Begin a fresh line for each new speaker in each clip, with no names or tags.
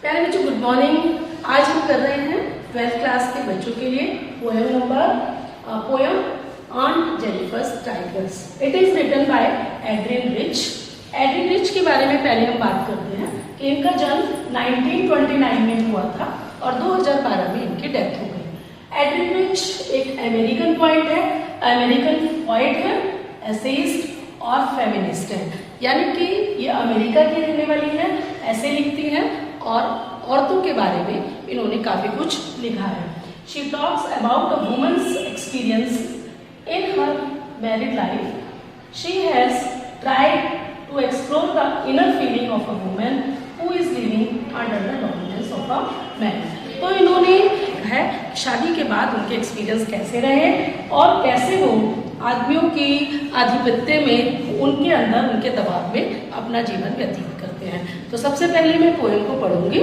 प्यारे बच्चों, good morning. आज हम कर रहे हैं 12th क्लास के बच्चों के लिए poem on Jennifer's tigers. It is written by Adrienne Rich. Adrienne Rich के बारे में पहले हम बात करते हैं कि इनका जन्म 1929 में हुआ था और 2012 में इनकी डेथ हो गई। एड्रियन रिच एक अमेरिकन पोएट है, एसेइस्ट और फेमिनिस्ट है, यानी कि ये अमेरिका की रहने वाली है, ऐसे लिखती हैं और औरतों के बारे में इन्होंने काफी कुछ लिखा है। She talks about a woman's experience in her married life. She has tried to explore the inner feeling of a woman who is living under the dominance of a man. तो इन्होंने है शादी के बाद उनके एक्सपीरियंस कैसे रहे और कैसे वो आदमियों की आधिपत्य में, उनके अंदर, उनके दबाव में अपना जीवन व्यतीत करते हैं। तो सबसे पहले मैं पोएम को पढ़ूंगी,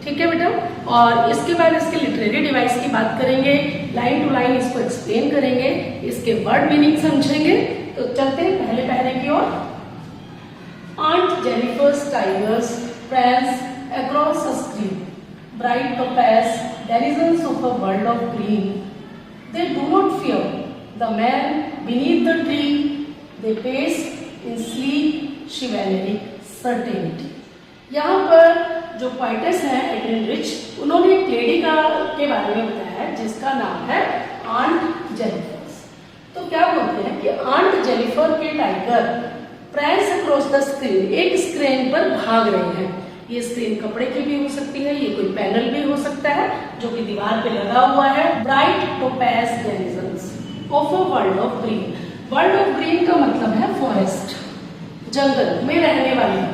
ठीक है बेटा, और इसके बाद इसके लिटरेरी डिवाइस की बात करेंगे, लाइन टू लाइन इसको एक्सप्लेन करेंगे, इसके वर्ड मीनिंग समझेंगे। तो चलते हैं पहले की ओर। Aunt Jennifer's tigers prance across a stream, bright topaz, denizens of a world of green. They do not fear the man beneath the tree. They pace in sleek chivalric certainty. यहाँ पर जो पोएटेस हैं Adrian rich, उन्होंने एक lady के बारे में बताया है जिसका नाम है आंट जेनिफर्स। तो क्या बोलते हैं कि आंट जेनिफर के tiger prance across the screen, एक स्क्रीन पर भाग रहे हैं। ये स्क्रीन कपड़े की भी हो सकती है, ये कोई पैनल भी हो सकता है जो कि दीवार पे लगा हुआ है। Bright topaz denizens of a world of green. World of green का मतलब है फॉरेस्ट, जंगल में रहने वाले।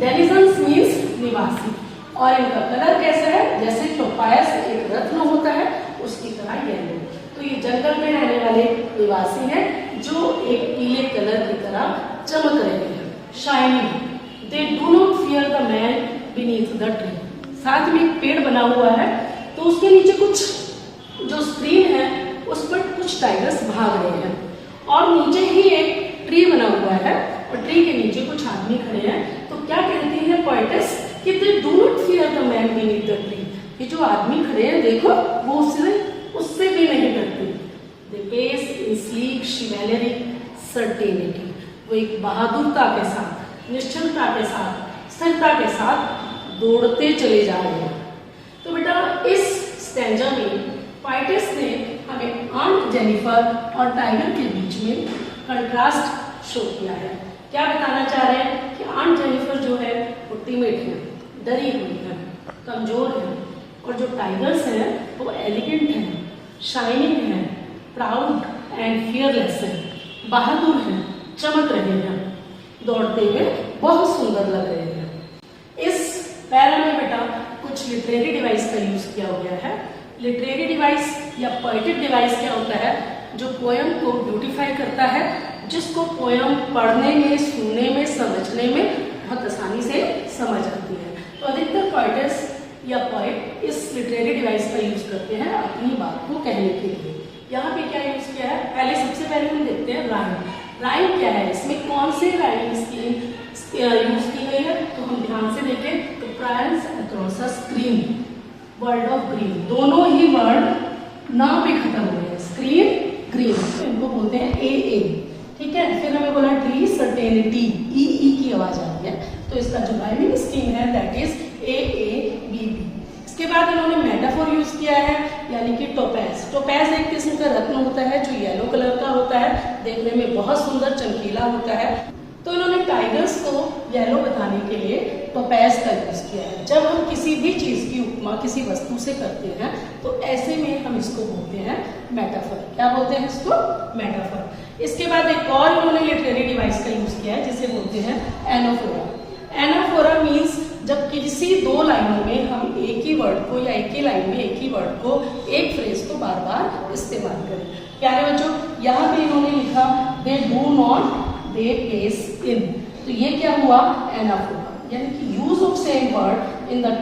डेनिजन्स मीन्स निवासी, और इनका कलर कैसा है, जैसे टोपैज एक रत्न होता है उसकी तरह येलो। तो ये जंगल में रहने वाले निवासी हैं जो एक पीले कलर की तरह चमक रहे हैं, shining. They do not fear the man beneath the tree. साथ में एक पेड़ बना हुआ है, तो उसके नीचे कुछ जो स्क्रीन है उस पर कुछ टाइगर्स भाग रहे हैं, और नीचे ही एक ट्री बना हुआ है और ट्री के नीचे कुछ आदमी खड़े हैं। तो क्या कहती है पोएटेस कि दे do not fear the man beneath the tree. ये जो आदमी खड़े हैं देखो, वो उससे भी नहीं डरते। They pace in sleek chivalric certainty. वो एक बहादुरता के साथ, निश्चलता के साथ, स्थिरता के साथ दौड़ते चले जा रहे हैं। तो बेटा इस स्टैंजा में पोएटेस ने हमें आंट जेनिफर और टाइगर के बीच में कंट्रास्ट शो किया है। क्या बताना चाह रहे हैं कि आंट जेनिफर जो है वो टिमिड है, डरी हुई है, कमजोर है, और जो टाइगर्स हैं वो एलिगेंट हैं, शाइनिंग है, प्राउड एंड फियरलेस है, बहादुर है, चमक रहे हैं, दौड़ते हुए बहुत सुंदर लग रहे हैं। इस पैरा में बेटा कुछ लिटरेरी डिवाइस का यूज किया गया है। लिटरेरी डिवाइस या पोएटिक डिवाइस क्या होता है, जो पोयम को ब्यूटीफाई करता है, जिसको पोयम पढ़ने में, सुनने में, समझने में बहुत आसानी से समझ आती है। तो अधिकतर पोएटेस या पोएट इस लिटरेरी डिवाइस का यूज करते हैं अपनी बात को कहने के लिए। यहाँ पे क्या यूज किया है, सबसे पहले हम देखते हैं राइम। राइम क्या है, इसमें कौन से राइमिंग स्कीम यूज की गई है, तो हम ध्यान से देखें तो prawns across a screen, world of green, दोनों ही वर्ड ना पे खत्म हुए हैं, स्क्रीन, ग्रीन, तो इनको बोलते हैं ए। ठीक है, फिर हमें बोला ट्री, सर्टेनिटी, ई की आवाज आ रही है, तो इसका जो राइमिंग स्कीम है दैट इज ए। इसके बाद इन्होंने मेटाफोर यूज किया है, यानी कि टोपैज। टोपैज एक किस्म का रत्न होता है जो येलो कलर का होता है, देखने में बहुत सुंदर चमकीला होता है। तो इन्होंने टाइगर्स को येलो बताने के लिए टोपैज का यूज किया है। जब हम किसी भी चीज की उपमा किसी वस्तु से करते हैं तो ऐसे में हम इसको बोलते हैं मेटाफर। क्या बोलते हैं इसको, मेटाफर। इसके बाद एक और इन्होंने लिटरेरी डिवाइस का यूज किया है जिसे बोलते हैं एनाफोरा। एनाफोरा मीन्स जब किसी दो लाइनों में हम एक ही वर्ड को या एक ही लाइन में एक ही वर्ड को, एक फ्रेज को बार बार इस्तेमाल करें। प्यारे बच्चों, यहाँ पे इन्होंने लिखा they do not, they pace in, तो ये क्या हुआ, एनाफोरा, यानी कि use of same word in the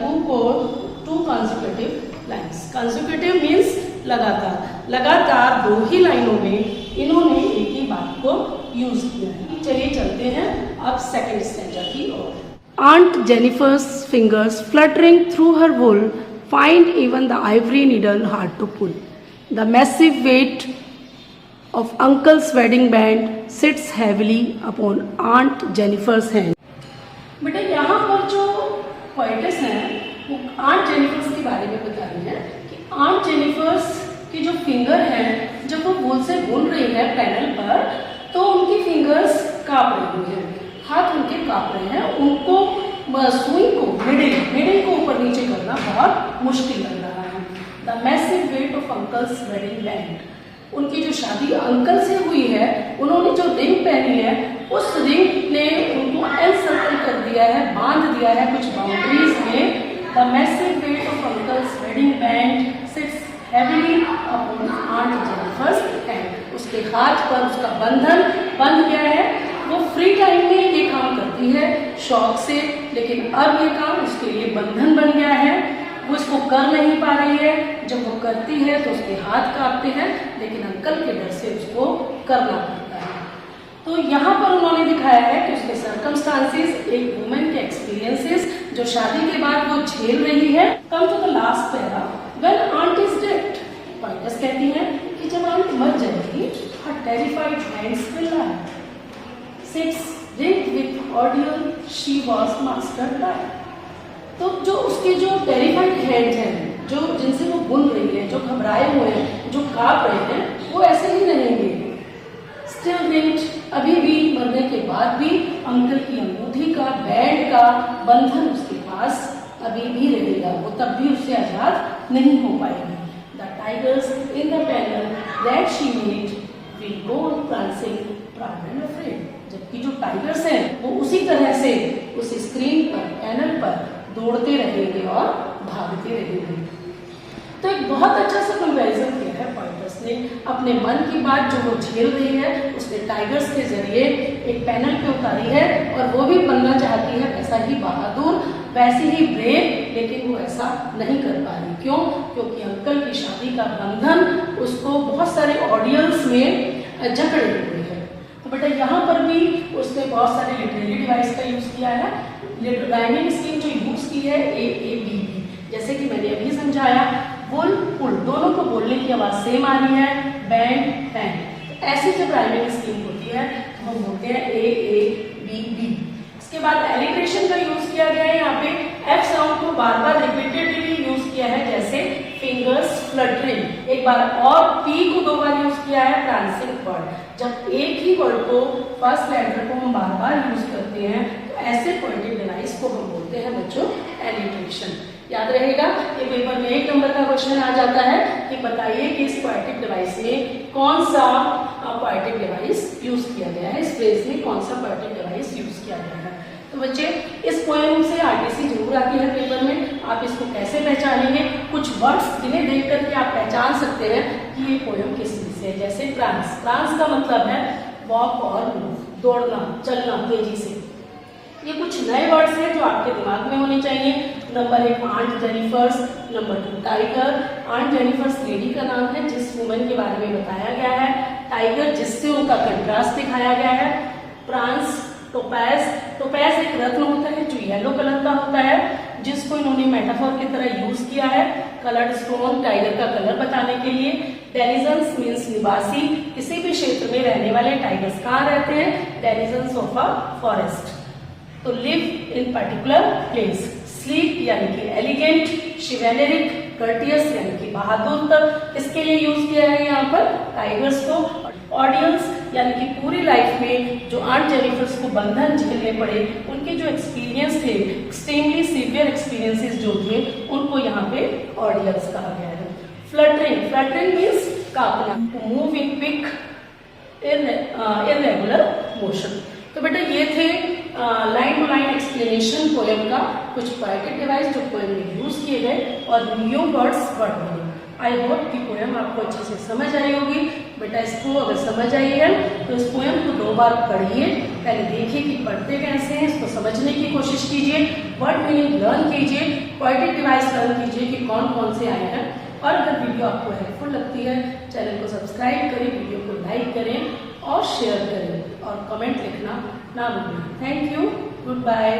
two consecutive lines. Consecutive means लगातार, लगातार दो ही लाइनों में इन्होंने एक ही बात को यूज किया है। चलिए चलते हैं अब सेकंड स्टैंजा की ओर। Aunt Jennifer's fingers fluttering through her wool find even the ivory needle hard to pull. The massive weight of Uncle's wedding band sits heavily upon Aunt Jennifer's hand. बेटा यहाँ पर जो पोएटेस हैं वो aunt Jennifer's के बारे में बता रही है कि आंट जेनिफर्स की जो फिंगर है जब वो वूल से बुन रही है पैनल पर तो उनकी फिंगर्स कांप रही हैं, हाथ उनके कांप रहे हैं, उनको सुई को मिडिल को ऊपर नीचे करना बहुत मुश्किल लग रहा है। The massive weight of uncle's wedding band, उनकी जो शादी अंकल से हुई है उन्होंने जो रिंग पहनी है उस रिंग ने उनको एनसर्कल कर दिया है, बांध दिया है कुछ बाउंड्रीज में। The massive weight of uncle's wedding band sits heavily upon aunt Jennifer's hand, उसके हाथ पर उसका बंधन बंध गया है। वो फ्री टाइम में ये काम करती है शौक से, लेकिन अब ये काम उसके लिए बंधन बन गया है, वो इसको कर नहीं पा रही है। जब वो करती है तो उसके हाथ कांपते हैं, लेकिन अंकल के डर से उसको करना पड़ता है। तो यहाँ पर उन्होंने दिखाया है कि उसके सर्कमस्टांसेस, एक वुमेन के एक्सपीरियंसेस जो शादी के बाद वो झेल रही है। Come to the last para, when aunt is dead, poetess कहती है कि जब आंट मर जाएगी, her terrified hands will lie, sits ringed with ordeal she was mastered by. तो जो उसके जो टेरिफाइड हैंड्स हैं, जो जिनसे वो बुन रही है, जो घबराए हुए हैं, जो कांप रहे हैं, वो ऐसे ही रहेंगे। स्टिल रिंग्ड, अभी भी मरने के बाद भी अंकल की अंगूठी का, बैंड का बंधन उसके पास अभी भी रहेगा, वो तब भी उससे आजाद नहीं हो पाएगी। The tigers in the panel that she made will go on prancing proud and afraid, जबकि जो टाइगर्स हैं वो उसी तरह से उस स्क्रीन पर, पैनल पर दौड़ते रहेंगे और भागते रहेंगे। तो एक बहुत अच्छा सा कंपैरिजन किया है पोएटेस ने, अपने मन की बात जो वो झेल रही है उसने टाइगर्स के जरिए एक पैनल पे उतारी है, और वो भी बनना चाहती है वैसा ही बहादुर, वैसी ही ब्रेव, लेकिन वो ऐसा नहीं कर पा रही। क्यों? क्योंकि अंकल की शादी का बंधन उसको बहुत सारे ऑडियंस में जकड़े हुए है। तो बेटा यहाँ पर भी उसने बहुत सारे लिटरेरी डिवाइस का यूज किया है। राइमिंग स्कीम जो यूज की है AABB, जैसे कि मैंने अभी समझाया, वुल पुल दोनों को बोलने की आवाज सेम आ रही है, बैंड हैंड। ऐसी जब राइमिंग स्कीम होती है तो हम बोलते हैं AABB। इसके बाद एलिट्रेशन का यूज किया गया है, यहाँ पे F साउंड को बार बार रिपीटेडली यूज किया है, जैसे फिंगर्स फ्लटरिंग, एक बार, और P को 2 बार यूज किया है प्रांसिंग वर्ड। जब एक ही वर्ड को, फर्स्ट लेटर को हम बार बार यूज करते हैं तो ऐसे पोएटिक डिवाइस को हम बोलते हैं बच्चों एलिट्रेशन। याद रहेगा, ये पेपर में 1 नंबर का क्वेश्चन आ जाता है कि बताइए कि इस पोएटिक डिवाइस में कौन सा पोएटिक डिवाइस यूज किया गया है, इस फ्रेज में कौन सा पोएटिक डिवाइस यूज किया गया है। तो बच्चे इस पोएम से आरटीसी जरूर आती है पेपर में, आप इसको कैसे पहचानेंगे? कुछ वर्ड्स जिन्हें देख करके आप पहचान सकते हैं कि ये पोएम किस चीज से है। जैसे प्रांस, प्रांस का मतलब है वॉक और मूव, दौड़ना, चलना तेजी से। ये कुछ नए वर्ड्स हैं जो आपके दिमाग में होने चाहिए। Number 1 aunt Jennifer's, number 2 tiger. Aunt Jennifer's lady का नाम है जिस वुमन के बारे में बताया गया है, टाइगर जिससे उनका कंट्रास्ट दिखाया गया है, प्रांस, टोपैज। टोपैज एक रत्न होता है जो येलो कलर का होता है, जिसको इन्होंने मेटाफोर की तरह यूज किया है कलर्ड स्टोन, टाइगर का कलर बताने के लिए। डेनिजन्स मीन्स निवासी, किसी भी क्षेत्र में रहने वाले टाइगर्स कहाँ रहते हैं? Denizens of a forest. तो live in particular place. Sleek यानी कि एलिगेंट, शिवेलरिक, कर्टियस यानी कि बहादुर, तक इसके लिए यूज किया है यहाँ पर टाइगर्स को। ऑडियंस यानी कि पूरी लाइफ में जो आंट जेनिफर्स को बंधन झेलने पड़े, उनके जो एक्सपीरियंस थे, एक्सट्रीमली सीवियर एक्सपीरियंसेस जो थे, उनको यहाँ पे ऑडियंस कहा गया है। फ्लटरिंग, फ्लटरिंग मीन्स कांपना, to move in quick irregular motion. तो बेटा ये थे line to line explanation poem का, कुछ पोएटिक डिवाइस जो पोएम में यूज किए गए और न्यू वर्ड्स वर्ड बने। आई होप कि पोएम आपको अच्छे से समझ आई होगी। बेटा इसको अगर समझ आई है तो इस पोएम को 2 बार पढ़िए, पहले देखिए कि पढ़ते कैसे हैं, इसको समझने की कोशिश कीजिए, वर्ड मीनिंग लर्न कीजिए, पोएटिक डिवाइस लर्न कीजिए कि कौन कौन से आए हैं। और अगर वीडियो आपको हेल्पफुल लगती है, चैनल को सब्सक्राइब करें, वीडियो को लाइक करें और शेयर करें और कमेंट लिखना ना भूलें। Thank you, good bye.